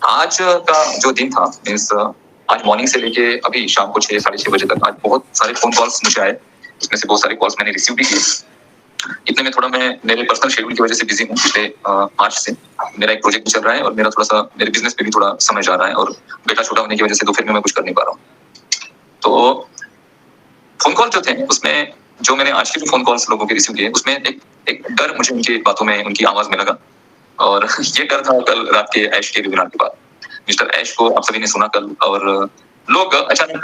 आज का जो दिन था मीन्स आज मॉर्निंग से लेके अभी शाम को 6 साढ़े 6 बजे तक आज बहुत सारे फोन कॉल्स मुझे आए। इसमें से बहुत सारे कॉल्स मैंने रिसीव भी किए। इतने में थोड़ा मैं मेरे पर्सनल शेड्यूल की वजह से बिजी हूँ पिछले मार्च से। मेरा एक प्रोजेक्ट चल रहा है और मेरा थोड़ा सा मेरे बिजनेस पे भी थोड़ा समय जा रहा है और बेटा छोटा होने की वजह से दोपहर में मैं कुछ कर नहीं पा रहा हूँ। तो फोन कॉल जो थे उसमें जो मैंने आज के जो फोन कॉल्स लोगों के रिसीव किए उसमें एक डर मुझे उनकी बातों में उनकी आवाज में लगा। और ये डर था कल रात के ऐश के वेबिनार के बाद। मिस्टर ऐश को आप सभी ने सुना कल और लोग अचानक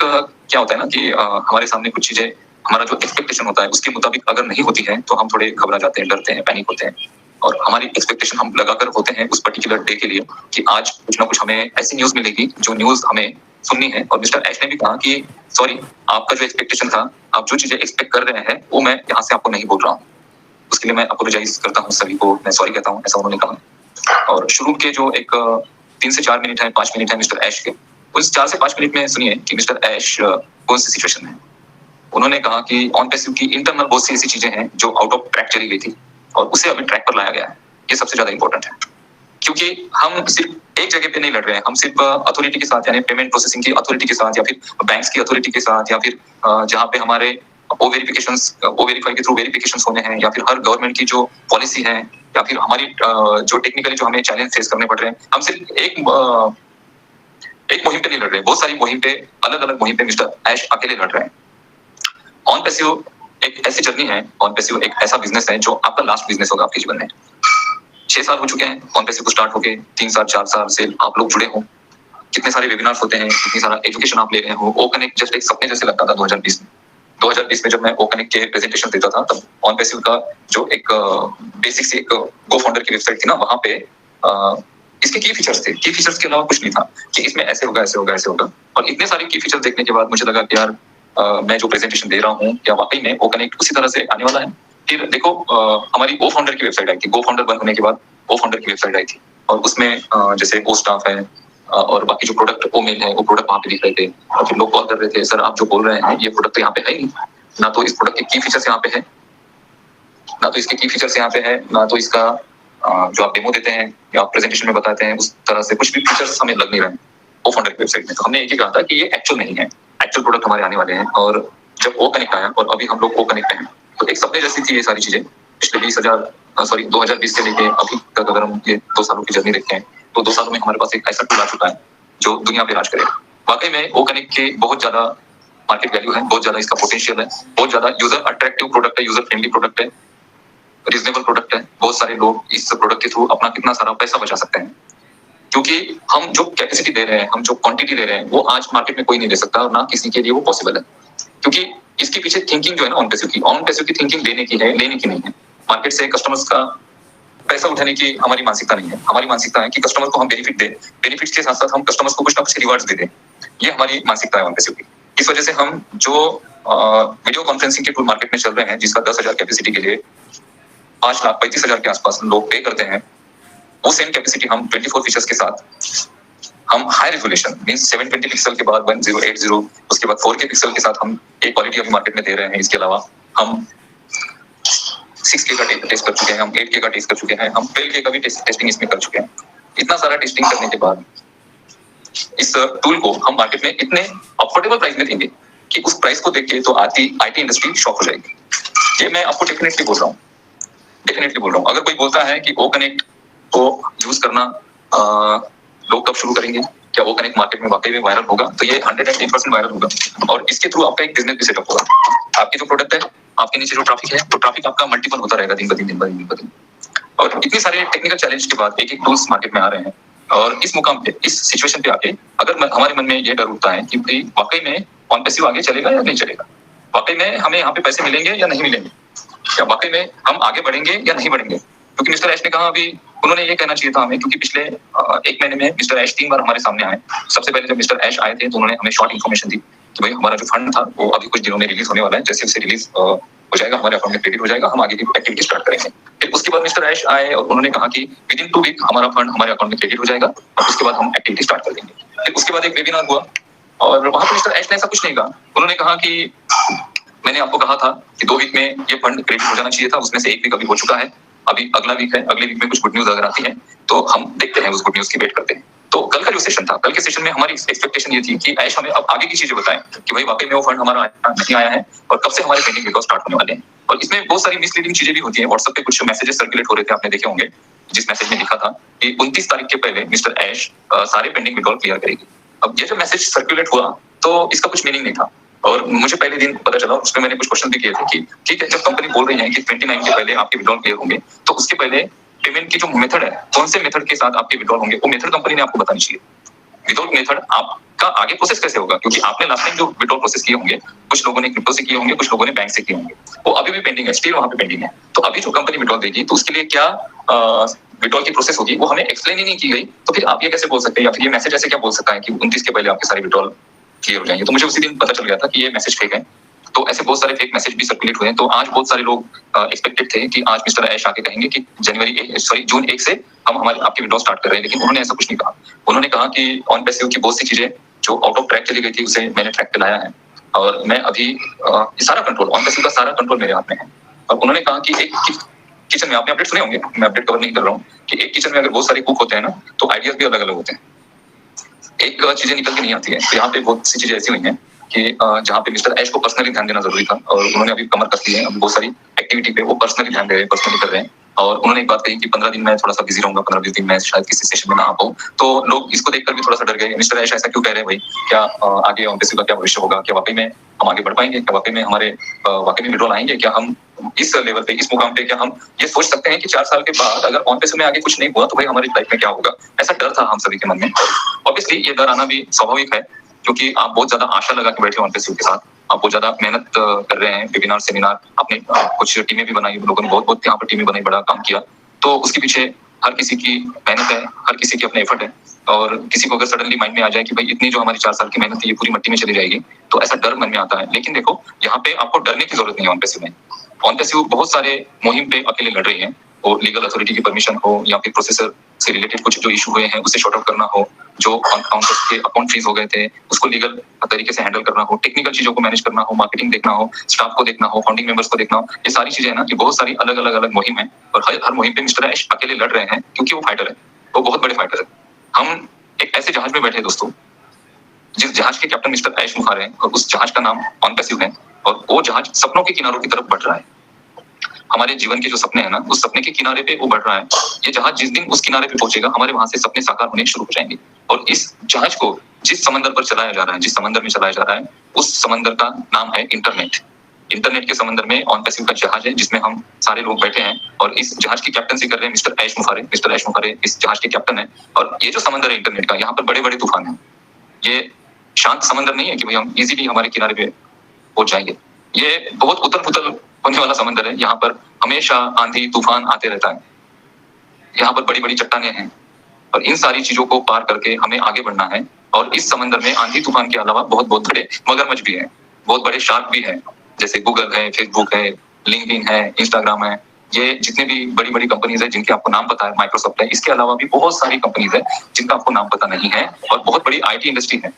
क्या होता है ना कि हमारे सामने कुछ चीजें हमारा जो एक्सपेक्टेशन होता है उसके मुताबिक अगर नहीं होती है तो हम थोड़े घबरा जाते हैं, डरते हैं, पैनिक होते हैं। और हमारी एक्सपेक्टेशन हम लगाकर होते हैं उस पर्टिकुलर डे के लिए कि आज कुछ ना कुछ हमें ऐसी न्यूज मिलेगी जो न्यूज हमें सुननी है। और मिस्टर ऐश ने भी कहा कि सॉरी, आपका जो एक्सपेक्टेशन था, आप जो चीजें एक्सपेक्ट कर रहे हैं वो मैं यहाँ से आपको नहीं बोल रहा हूँ। उसके लिए मैं अपोलोजाइज करता हूँ, सभी को मैं सॉरी कहता हूँ, ऐसा उन्होंने कहा। और शुरू के जो एक 3 से 4 मिनट है, 5 मिनट है मिस्टर ऐश के, उस 4 से 5 मिनट में सुनिए कि मिस्टर ऐश कौन सी सिचुएशन में है। उन्होंने कहा कि ऑन पैसिव की इंटरनल बहुत सी ऐसी चीजें हैं जो आउट ऑफ ट्रैक चली गई थी और उसे अभी ट्रैक पर लाया गया है। ये सबसे ज्यादा इंपॉर्टेंट है क्योंकि हम सिर्फ एक जगह पे नहीं लड़ रहे हैं, हम सिर्फ अथॉरिटी के साथ यानी पेमेंट प्रोसेसिंग की अथॉरिटी के साथ या फिर बैंक्स की अथॉरिटी के साथ या फिर जहाँ पे हमारे वो वेरीफाई के थ्रू वेरिफिकेशन होने हैं या फिर हर गवर्नमेंट की जो पॉलिसी है या फिर हमारी जो टेक्निकली जो हमें चैलेंज फेस करने पड़ रहे हैं, हम सिर्फ एक मुहिम पे नहीं लड़ रहे हैं, बहुत सारी मुहिम पे, अलग अलग मुहिम पे मिस्टर ऐश अकेले लड़ रहे हैं। ऑन पैसिव एक ऐसी जर्नी है, ऑन पैसिव एक ऐसा बिजनेस है जो आपका लास्ट बिजनेस होगा आपके जीवन में। 6 साल हो चुके हैं ऑन पैसिव को स्टार्ट होके, 3 साल 4 साल से आप लोग जुड़े हो, कितने सारे वेबिनार्स होते हैं, कितनी सारा एजुकेशन आप ले रहे हो। ओ कनेक्ट जस्ट एक सपने जैसे लगता था 2020 में जब मैं ओ कनेक्ट के प्रेजेंटेशन देता था तब ऑन पैसिव का जो एक बेसिक सी एक गो फाउंडर की वेबसाइट थी ना, वहां पे इसके की फीचर्स थे। की फीचर्स के अलावा कुछ नहीं था कि इसमें ऐसे होगा ऐसे होगा ऐसे होगा। और इतने सारे की फीचर्स देखने के बाद मुझे लगा कि यार मैं जो प्रेजेंटेशन दे रहा हूँ क्या वाकई में ओ कनेक्ट उसी तरह से आने वाला है। फिर देखो हमारी ओ फाउंडर की वेबसाइट आई थी, गो फाउंडर बंद होने के बाद ओ फाउंडर की वेबसाइट आई थी और उसमें जैसे ओ स्टाफ है और बाकी जो प्रोडक्ट ओ मेल है वो प्रोडक्ट वहां पे दिख रहे थे। और फिर लोग कॉल कर रहे थे, सर आप जो बोल रहे हैं ये प्रोडक्ट तो यहाँ पे है ही नहीं, ना तो इस प्रोडक्ट के की फीचर्स यहाँ पे है, ना तो इसके की फीचर्स यहाँ पे है, ना तो इसका जो आप डेमो देते हैं या आप प्रेजेंटेशन में बताते हैं उस तरह से कुछ भी फीचर्स हमें लग नहीं रहे हैं ओ फाउंडर की वेबसाइट में। तो हमने एक ही कहा था कि ये एक्चुअल नहीं है, एक्चुअल प्रोडक्ट हमारे आने वाले हैं। और जब ओ कनेक्ट आया और अभी हम लोग ओ कनेक्ट हैं तो एक सपने जैसी थी ये सारी चीजें। पिछले 2020 से लेके अभी तक अगर हम ये 2 सालों की जर्नी देखते हैं तो 2 सालों में हमारे पास एक ऐसा टूल आ चुका है जो दुनिया पे राज करेगा। वाकई में ओ कनेक्ट के बहुत ज्यादा मार्केट वैल्यू है, बहुत ज्यादा इसका पोटेंशियल है, बहुत ज्यादा यूजर अट्रैक्टिव प्रोडक्ट है, यूजर फ्रेंडली प्रोडक्ट है, रीजनेबल प्रोडक्ट है। बहुत सारे लोग इस प्रोडक्ट के थ्रू अपना कितना सारा पैसा बचा सकते हैं क्योंकि हम जो कैपेसिटी दे रहे हैं, हम जो क्वांटिटी दे रहे हैं वो आज मार्केट में कोई नहीं दे सकता और ना किसी के लिए वो पॉसिबल है। क्योंकि इसके पीछे थिंकिंग जो है ना ऑन पैसिव की थिंकिंग लेने की है, लेने की नहीं है। मार्केट से कस्टमर्स का पैसा उठाने की हमारी मानसिकता नहीं है। हमारी मानसिकता है कि कस्टमर को हम बेनिफिट दें, बेनिफिट्स के साथ साथ हम कस्टमर्स को कुछ ना कुछ रिवार्ड्स दे दें। ये हमारी मानसिकता है ऑन पैसिव की। इस वजह से हम जो वीडियो कॉन्फ्रेंसिंग के टूल मार्केट में चल रहे हैं जिसका 10,000 कैपेसिटी के लिए 5,35,000 के आसपास लोग पे करते हैं, वो सेम कैपेसिटी हम 24 फीचर्स के साथ हम हाई रेजोल्यूशन मींस 720 पिक्सल के बाद 1080, उसके बाद 4K पिक्सल के साथ हम एक क्वालिटी अभी मार्केट में दे रहे हैं। इसके अलावा हम 6K का टेस्ट कर चुके हैं, हम 8K का टेस्ट कर चुके हैं, हम 12K का भी टेस्टिंग इसमें कर चुके हैं। इतना सारा टेस्टिंग करने के बाद इस टूल को हम मार्केट में इतने अफोर्डेबल प्राइस में देंगे कि उस प्राइस को देख के तो आईटी इंडस्ट्री शॉक हो जाएगी। ये मैं आपको डेफिनेटली बोल रहा हूँ। अगर कोई बोलता है कि ओ कनेक्ट को यूज करना लोग कब शुरू करेंगे, क्या वो कनेक्ट मार्केट में वाकई में वायरल होगा, तो ये 110% वायरल होगा और इसके थ्रू आपका एक बिजनेस भी सेटअप होगा। आपकी जो प्रोडक्ट है, आपके नीचे जो ट्रैफिक है, तो ट्रैफिक आपका मल्टीपल होता रहेगा दिन ब दिन। और इतने सारे टेक्निकल चैलेंज के बाद एक टूल्स मार्केट में आ रहे हैं और इस मुकाम पे, इस सिचुएशन पे आके अगर हमारे मन में ये डर उठता है कि भाई वाकई में ऑन पैसिव आगे चलेगा या नहीं चलेगा, वाकई में हमें यहाँ पे पैसे मिलेंगे या नहीं मिलेंगे, क्या वाकई में हम आगे बढ़ेंगे या नहीं बढ़ेंगे। क्योंकि मिस्टर ऐश ने कहा, अभी उन्होंने ये कहना चाहिए था हमें, क्योंकि पिछले 1 महीने में मिस्टर ऐश 3 बार हमारे सामने आए। सबसे पहले जब मिस्टर ऐश आए थे तो उन्होंने हमें शॉर्ट इन्फॉर्मेशन दी कि भाई हमारा जो फंड था वो अभी कुछ दिनों में रिलीज होने वाला है, जैसे उसे रिलीज हो जाएगा हमारे अकाउंट में क्रेडिट हो जाएगा, हम आगे की एक्टिविटी स्टार्ट करेंगे। फिर उसके बाद मिस्टर ऐश आए और उन्होंने कहा कि विदिन 2 वीक हमारा फंड हमारे अकाउंट में क्रेडिट हो जाएगा और उसके बाद हम एक्टिविटी स्टार्ट कर देंगे। फिर उसके बाद एक वेबिनार हुआ और वहां पर मिस्टर ऐश ने ऐसा कुछ नहीं कहा। उन्होंने कहा कि मैंने आपको कहा था कि 2 वीक में ये फंड क्रेडिट हो जाना चाहिए था, उसमें से 1 वीक अभी हो चुका है, अभी अगला वीक है, अगले वीक में कुछ गुड न्यूज अगर आती है तो हम देखते हैं, उस गुड न्यूज की वेट करते हैं। तो कल का जो सेशन था, कल के सेशन में हमारी एक्सपेक्टेशन ये थी कि ऐश हमें अब आगे की चीजें बताएं कि भाई वाकई में वो फंड हमारा नहीं आया है और कब से हमारे पेंडिंग विड्रॉल स्टार्ट होने वाले हैं। और इसमें बहुत सारी मिसलीडिंग चीजें भी होती हैं। व्हाट्सएप पे कुछ मैसेजेस सर्कुलेट हो रहे थे, आपने देखे होंगे, जिस मैसेज में लिखा था कि 29 तारीख के पहले मिस्टर ऐश सारे पेंडिंग विड्रॉल क्लियर करेगी। अब ये जो मैसेज सर्कुलेट हुआ तो इसका कुछ मीनिंग नहीं था और मुझे पहले दिन पता चला, उसमें मैंने कुछ क्वेश्चन भी किए थे कि ठीक है, जब कंपनी बोल रही है कि 29 के पहले आपके विड्रॉल क्लियर होंगे तो उसके पहले पेमेंट की जो मेथड है, कौन से मेथड के साथ आपके विड्रॉल होंगे, वो मेथड कंपनी ने आपको बतानी चाहिए। विदाउट मेथड आपका आगे प्रोसेस कैसे होगा? क्योंकि आपने लास्ट टाइम जो विड्रॉल प्रोसेस किए होंगे, कुछ लोगों ने क्रिप्टो से किए होंगे, कुछ लोगों ने बैंक से किए होंगे, वो अभी भी पेंडिंग है, स्टिल वहां पे पेंडिंग है। तो अभी जो कंपनी विड्रॉल देगी तो उसके लिए क्या विड्रॉल की प्रोसेस होगी, वो हमें एक्सप्लेन ही नहीं की गई। तो फिर आप ये कैसे बोल सकते हैं या फिर ये मैसेज ऐसे क्या बोल सकता है कि 29 के पहले आपके सारे विड्रॉल क्लियर हो जाएंगे? तो मुझे उसी दिन पता चल गया था कि ये मैसेज फेक है। तो ऐसे बहुत सारे फेक मैसेज भी सर्कुलेट हुए हैं। तो आज बहुत सारे लोग एक्सपेक्टेड थे कि आज मिस्टर ऐश आके कहेंगे कि जून 1 से हम हमारे आपके विड्रॉल स्टार्ट कर रहे हैं, लेकिन उन्होंने ऐसा कुछ नहीं कहा। उन्होंने कहा कि ऑन पैसिव की बहुत सी चीजें जो आउट ऑफ ट्रैक चली गई थी उसे मैंने ट्रैक पे लाया है और मैं अभी सारा कंट्रोल, ऑन पैसिव का सारा कंट्रोल मेरे हाथ में है। और उन्होंने कहा कि एक किचन में, आपने अपडेट सुने होंगे, मैं अपडेट कवर नहीं कर रहा हूँ, कि एक किचन में अगर बहुत सारे कुक होते हैं ना तो आइडियाज भी अलग अलग होते हैं, एक चीजें निकल के नहीं आती है। तो यहाँ पे बहुत सी चीजें ऐसी हुई हैं कि जहाँ पे मिस्टर ऐश को पर्सनली ध्यान देना जरूरी था और उन्होंने अभी कमर कस ली है। अभी बहुत सारी एक्टिविटी पे वो पर्सनली ध्यान दे रहे हैं, पर्सनली कर रहे हैं। और उन्होंने एक बात कही कि 15 दिन मैं थोड़ा सा बिजी रहूंगा, 15-20 दिन मैं शायद किसी सेशन में ना आ पाऊँ। तो लोग इसको देखकर भी थोड़ा सा डर गए, मिस्टर ऐश ऐसा क्यों कह रहे हैं भाई, क्या आगे ऑन पैसिव का क्या भविष्य होगा, क्या वाकई में हम आगे बढ़ पाएंगे, क्या वाकई में हमारे वाकई में विड्रॉल आएंगे, क्या हम इस लेवल पे, इस मुकाम पे क्या हम ये सोच सकते हैं कि 4 साल के बाद अगर ऑन पैसिव में आगे कुछ नहीं हुआ तो भाई हमारी लाइफ में क्या होगा? ऐसा डर था हम सभी के मन में। ऑब्वियसली ये डर आना भी स्वाभाविक है क्योंकि आप बहुत ज्यादा आशा लगा के बैठे ऑन पैसिव के साथ, आप बहुत ज्यादा मेहनत कर रहे हैं, वेबिनार सेमिनार, आपने कुछ टीमें भी बनाई, लोगों ने बहुत यहाँ पर टीमें बनाई, बड़ा काम किया। तो उसके पीछे हर किसी की मेहनत है, हर किसी की अपने एफर्ट है। और किसी को अगर सडनली माइंड में आ जाए कि भाई इतनी जो हमारी 4 साल की मेहनत है ये पूरी मट्टी में चली जाएगी, तो ऐसा डर मन में आता है। लेकिन देखो, यहाँ पे आपको डरने की जरूरत नहीं है। ऑन पैसिव में, ऑन पैसिव बहुत सारे मुहिम पे अकेले लड़ रही है, और लीगल अथॉरिटी की परमिशन हो या फिर प्रोसेसर से रिलेटेड कुछ जो इशू हुए हैं उसे शॉर्ट आउट करना हो, जो काउंटर्स के अकाउंट फ्रीज हो गए थे उसको लीगल तरीके से हैंडल करना हो, टेक्निकल चीजों को मैनेज करना हो, मार्केटिंग देखना हो, स्टाफ को देखना हो, फाउंडिंग मेंबर्स को देखना हो, ये सारी चीजें है ना कि बहुत सारी अलग अलग मुहिम है। और हर मुहिम पे मिस्टर ऐश अकेले लड़ रहे हैं क्योंकि वो फाइटर है, वो बहुत बड़े फाइटर है। हम एक ऐसे जहाज में बैठे हैं दोस्तों, जिस जहाज के कैप्टन मिस्टर ऐश मुखार है और उस जहाज का नाम ऑन पैसिव है, और वो जहाज सपनों के किनारों की तरफ बढ़ रहा है। हमारे जीवन के जो सपने हैं ना, उस सपने के किनारे पे वो बढ़ रहा है। ये जहाज जिस दिन उस किनारे पे पहुंचेगा, हमारे वहां से सपने साकार होने शुरू हो जाएंगे। और इस जहाज को जिस समंदर पर चलाया जा रहा है, जिस समंदर में चलाया जा रहा है, उस समंदर का नाम है इंटरनेट। इंटरनेट के समंदर में ऑन पैसिव का जहाज है जिसमें हम सारे लोग बैठे हैं और इस जहाज की कैप्टनसी कर रहे हैं मिस्टर ऐश मुखारे। मिस्टर ऐश मुखारे इस जहाज के कैप्टन है। और ये जो समंदर है इंटरनेट का, यहाँ पर बड़े बड़े तूफान है। ये शांत समंदर नहीं है कि भाई हम इजीली हमारे किनारे पे पहुंच जाएंगे। ये बहुत उथल पुथल होने वाला समंदर है। यहाँ पर हमेशा आंधी तूफान आते रहता है। यहाँ पर बड़ी बड़ी चट्टानें हैं और इन सारी चीजों को पार करके हमें आगे बढ़ना है। और इस समंदर में आंधी तूफान के अलावा बहुत बहुत बड़े मगरमच्छ भी हैं, बहुत बड़े शार्क भी हैं, जैसे गूगल है, फेसबुक है, लिंक्डइन है, इंस्टाग्राम है। ये जितने भी बड़ी बड़ी कंपनीज है जिनके आपको नाम पता है, माइक्रोसॉफ्ट है, इसके अलावा भी बहुत सारी कंपनीज है जिनका आपको नाम पता नहीं है। और बहुत बड़ी आईटी इंडस्ट्री है।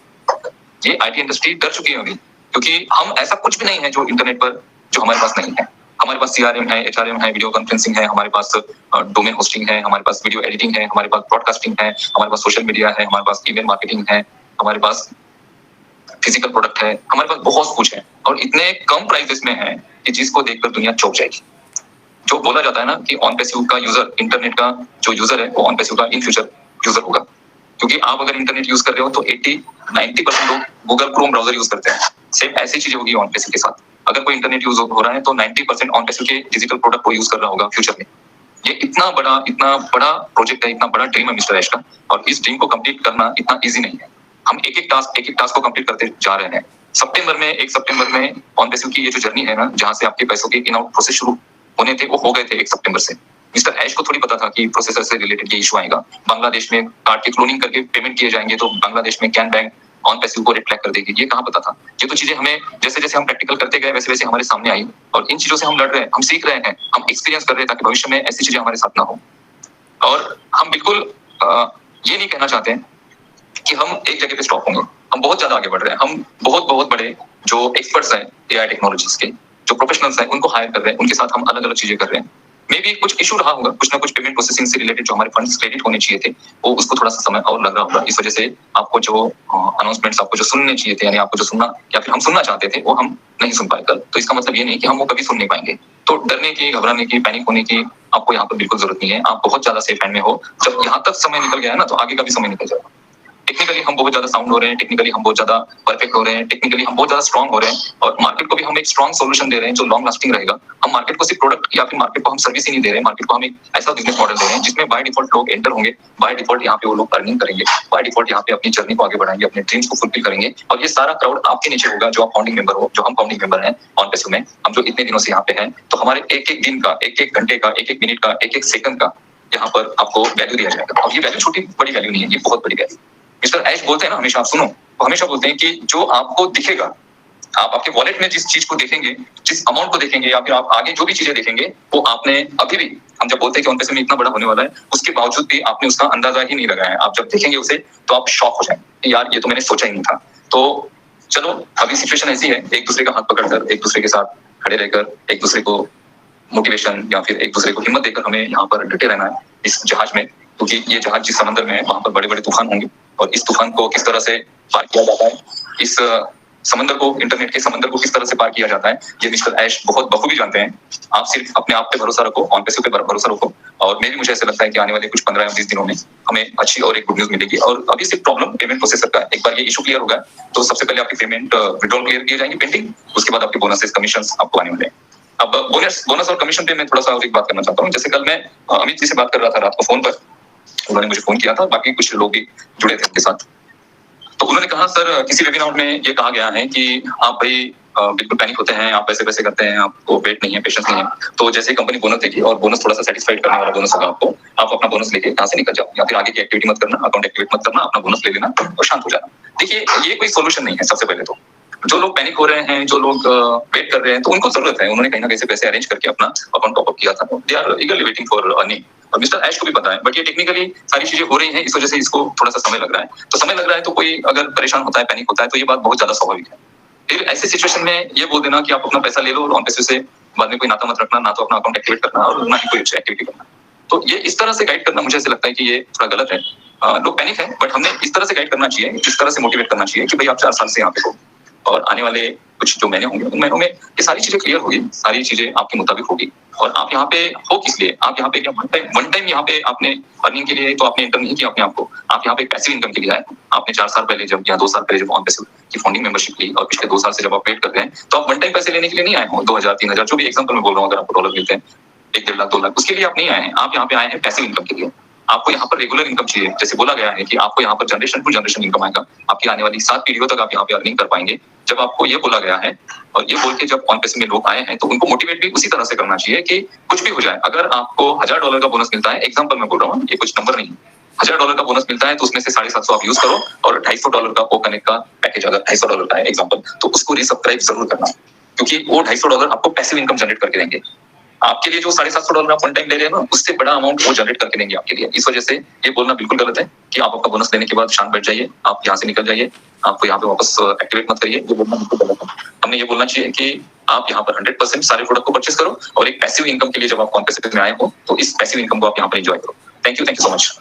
ये आईटी इंडस्ट्री डर चुकी है अभी, क्योंकि हम ऐसा कुछ भी नहीं है जो इंटरनेट पर जो हमारे पास नहीं है। हमारे पास CRM है, HRM है, वीडियो कॉन्फ्रेंसिंग है, हमारे पास डोमेन होस्टिंग है, हमारे पास वीडियो एडिटिंग है, हमारे पास ब्रॉडकास्टिंग है, हमारे पास सोशल मीडिया है, हमारे पास ईमेल मार्केटिंग है, हमारे पास फिजिकल प्रोडक्ट है, हमारे पास बहुत कुछ है। और इतने कम प्राइसेस में है कि जिसको देखकर दुनिया चौंक जाएगी। जो बोला जाता है ना कि ऑन पैसिव का यूजर, इंटरनेट का जो यूजर है वो ऑन पैसिव का इन फ्यूचर यूजर होगा। क्योंकि आप अगर इंटरनेट यूज कर रहे हो तो 80-90% लोग गूगल क्रोम ब्राउजर यूज करते हैं। सेम ऐसी चीजें होगी ऑन पैसिव के साथ। अगर कोई इंटरनेट यूज हो रहा है तो 90% ऑन पैसिव के डिजिटल प्रोडक्ट को यूज कर रहा होगा फ्यूचर में। ये इतना बड़ा प्रोजेक्ट है, इतना बड़ा ड्रीम है मिस्टर ऐश का। और इस ड्रीम को कंप्लीट करना इतना ईजी नहीं है। हम एक एक टास्क को कंप्लीट करते जा रहे हैं। 1 सितंबर में ऑन पैसिव की ये जो जर्नी है ना, जहां से आपके पैसों के इन आउट प्रोसेस शुरू होने थे, वो हो गए थे 1 सितंबर से। मिस्टर ऐश को थोड़ी पता था कि प्रोसेसर से रिलेटेड ये इशू आएगा। बांग्लादेश में कार्ड के क्लोनिंग करके पेमेंट किए जाएंगे तो बांग्लादेश में कैन बैंक ऑन पैसिव को रिफ्लेक्ट कर देगी। ये कहाँ पता था? ये तो चीजें हमें जैसे जैसे हम प्रैक्टिकल करते गए वैसे वैसे हमारे सामने आई। और इन चीजों से हम लड़ रहे हैं, हम सीख रहे हैं, हम एक्सपीरियंस कर रहे हैं ताकि भविष्य में ऐसी चीजें हमारे साथ ना हो। और हम बिल्कुल ये नहीं कहना चाहते कि हम एक जगह पे स्टॉप होंगे। हम बहुत ज्यादा आगे बढ़ रहे हैं। हम बहुत बड़े जो एक्सपर्ट्स हैं AI टेक्नोलॉजीज के, जो प्रोफेशनल्स हैं, उनको हायर कर रहे हैं, उनके साथ हम अलग अलग चीजें कर रहे हैं। मे बी कुछ इशू रहा होगा, कुछ ना कुछ पेमेंट प्रोसेसिंग से रिलेटेड जो हमारे फंड्स क्रेडिट होने चाहिए थे, वो उसको थोड़ा सा समय और लग रहा होगा। इस वजह से आपको जो अनाउंसमेंट्स आपको जो सुनने चाहिए थे, यानी आपको जो सुनना या फिर हम सुनना चाहते थे, वो हम नहीं सुन पाए कल। तो इसका मतलब ये नहीं कि हम वो कभी सुन नहीं पाएंगे। तो डरने की, घबराने की, पैनिक होने की आपको यहाँ पर बिल्कुल जरूरत नहीं है। आप बहुत ज्यादा सेफ हैंड में हो। जब यहाँ तक समय निकल गया है ना, तो आगे का भी समय निकल जाएगा। टेक्निकली हम बहुत ज्यादा साउंड हो रहे हैं, टेक्निकली हम बहुत ज्यादा परफेक्ट हो रहे हैं, टेक्निकली हम बहुत ज्यादा स्ट्रांग हो रहे हैं, और मार्केट को भी हम एक स्ट्रांग सॉल्यूशन दे रहे हैं जो लॉन्ग लास्टिंग रहेगा। हम मार्केट को सिर्फ प्रोडक्ट या फिर मार्केट को हम सर्विस ही नहीं दे रहे हैं, मार्केट को हम एक ऐसा बिजनेस मॉडल दे रहे हैं जिसमें बाय डिफॉल्ट लोग एंटर होंगे, बाय डिफॉल्ट यहाँ पे वो लोग अर्निंग करेंगे, बाय डिफॉल्ट यहाँ पे अपनी जर्नी को आगे बढ़ाएंगे, अपने ड्रीम्स को फुलफिल करेंगे। और ये सारा क्राउड आपके नीचे होगा जो आप फाउंडिंग मेंबर हो, जो हम फाउंडिंग मेंबर हैं ऑनपेसो में। हम जो इतने दिनों से यहाँ पे हैं, तो हमारे एक एक दिन का, एक एक घंटे का, एक एक मिनट का, एक एक सेकंड का यहाँ पर आपको वैल्यू दिया जाएगा। और ये वैल्यू छोटी बड़ी वैल्यू नहीं है, ये बहुत बड़ी वैल्यू। मिस्टर ऐश बोलते हैं ना हमेशा, आप सुनो, वो हमेशा बोलते हैं कि जो आपको दिखेगा, आप आपके वॉलेट में जिस चीज को देखेंगे, जिस अमाउंट को देखेंगे, या फिर आप आगे जो भी चीजें देखेंगे, वो आपने अभी भी, हम जब बोलते हैं कि ऑनपेसो में इतना बड़ा होने वाला है, उसके बावजूद भी आपने उसका अंदाजा ही नहीं लगाया है। आप जब देखेंगे उसे, तो आप शॉक हो जाएंगे, यार ये तो मैंने सोचा ही नहीं था। तो चलो, अभी सिचुएशन ऐसी है, एक दूसरे का हाथ पकड़कर, एक दूसरे के साथ खड़े रहकर, एक दूसरे को मोटिवेशन या फिर एक दूसरे को हिम्मत देकर हमें यहाँ पर डटे रहना है इस जहाज में। क्योंकि ये जहाज जिस समंदर में है, वहां पर बड़े बड़े तूफान होंगे, और इस तूफान को किस तरह से पार किया जाता है, इस समंदर को, इंटरनेट के समंदर को किस तरह से पार किया जाता है, ये मिस्टर ऐश बहुत बखूबी जानते हैं। आप सिर्फ अपने आप पे भरोसा रखो, ऑनपेसो पे भरोसा रखो, और मे भी मुझे ऐसा लगता है कि आने वाले कुछ 15 या 20 दिनों में हमें अच्छी और एक गुड न्यूज मिलेगी। और अभी सिर्फ प्रॉब्लम पेमेंट प्रोसेसर का है। एक बार ये इशू क्लियर होगा, तो सबसे पहले आपकी पेमेंट विड्रॉल क्लियर किए जाएंगे पेंडिंग, उसके बाद आपके बोनसेस, कमीशन आपको आने वाले हैं। अब बोनस और कमीशन पे मैं थोड़ा सा और एक बात करना चाहता हूँ। जैसे कल मैं अमित जी से बात कर रहा था रात को फोन पर, उन्होंने मुझे फोन किया था, बाकी कुछ लोग भी जुड़े थे उनके साथ। तो उन्होंने कहा, सर किसी वेबिनार में ये कहा गया है कि आप भाई बिल्कुल पैनिक होते हैं, आप पैसे करते हैं, आपको वेट नहीं है, पेशेंस नहीं है। तो जैसे कंपनी बोनस देगी, और बोनस थोड़ा सा सेटिस्फाइड करने वाला बोनस होगा आपको, आप अपना बोनस लेके यहाँ से निकल जाओ, या फिर आगे की एक्टिविटी मत करना, अकाउंट एक्टिवेट मत करना, अपना बोनस ले लेना और शांत हो जाना। देखिए, ये कोई सोल्यूशन नहीं है। सबसे पहले तो जो लोग पैनिक हो रहे हैं, जो लोग वेट कर रहे हैं, तो उनको जरूरत है। उन्होंने कहीं ना कहीं से पैसे अरेंज करके अपना अकाउंट टॉप अप किया था, they are eagerly waiting for earning. और मिस्टर ऐश को भी पता है, बट ये टेक्निकली सारी चीजें हो रही हैं, इस वजह से इसको थोड़ा सा समय लग रहा है। तो समय लग रहा है, तो कोई अगर परेशान होता है, पैनिक होता है, तो ये बात बहुत ज्यादा स्वाभाविक है। फिर ऐसी सिचुएशन में ये बोल देना कि आप अपना पैसा ले लो और ऑनपेसो से बाद में कोई नाता मत रखना, ना तो अपना अकाउंट एक्टिवेट करना और ना ही कोई अच्छी एक्टिविटी करना। तो ये इस तरह से गाइड करना मुझे ऐसा लगता है कि ये थोड़ा गलत है। लोग पैनिक है, बट हमने इस तरह से गाइड करना चाहिए, इस तरह से मोटिवेट करना चाहिए कि भाई आप 4 साल से यहाँ पे हो, और आने वाले कुछ जो महीने होंगे, उन महीनों में ये सारी चीजें क्लियर होगी, सारी चीजें आपके मुताबिक होगी। और आप यहाँ पे हो किस लिए? आप यहाँ पे क्या वन टाइम यहाँ पे आपने अर्निंग के लिए तो आपने इंटर नहीं किया अपने आपको, आप यहाँ पे पैसिव इनकम के लिए आए। आपने 4 साल पहले जब, या 2 साल पहले जब ऑनपेसो की फाउंडिंग मेंबरशिप ली, और पिछले 2 साल से जब आप वेट कर रहे हैं, तो आप वन टाइम पैसे लेने के लिए नहीं आए हो। 2000, 3000 जो भी एग्जाम्पल में बोल रहा हूँ, अगर आपको डॉलर मिलते हैं 1-1.5 लाख, 2 लाख, उसके लिए आप नहीं आए हैं। आप यहाँ पे आए हैं पैसिव इनकम के लिए। आपको यहाँ पर रेगुलर इनकम चाहिए, जैसे बोला गया है कि आपको यहाँ पर जनरेशन टू जनरेशन इनकम आएगा, आपकी आने वाली 7 पीढ़ियों तक आप यहाँ पे अर्निंग कर पाएंगे। जब आपको ये बोला गया है, और ये बोल के जब ऑनपेसो में लोग आए हैं, तो उनको मोटिवेट भी उसी तरह से करना चाहिए कि कुछ भी हो जाए, अगर आपको $1000 का बोनस मिलता है, एग्जाम्पल में बोल रहा हूँ, ये कुछ नंबर नहीं, $1000 का बोनस मिलता है, तो उसमें से $750 आप यूज करो, और $250 का ओ कनेक्ट का पैकेज अगर $250 का है एग्जाम्पल, तो उसको रिसब्सक्राइब जरूर करना, क्योंकि वो $250 आपको पैसिव इनकम जनरेट करके देंगे। आपके लिए जो $750 आप वन टाइम ले रहे हैं ना, उससे बड़ा अमाउंट वो जनरेट करके देंगे आपके लिए। इस वजह से ये बोलना बिल्कुल गलत है कि आप आपका बोनस लेने के बाद शांत बैठ जाइए, आप यहाँ से निकल जाइए, आपको यहाँ पे वापस एक्टिवेट मत करिए, ये बोलना बिल्कुल गलत है। हमने ये बोलना चाहिए कि आप यहाँ पर 100% सारे प्रोडक्ट को परचेस करो, और एक पैसिव इनकम के लिए जब आप ऑनपेसो में आए हो, तो इस पैसिव इनकम को आप यहाँ पर एंजॉय करो। Thank you so much.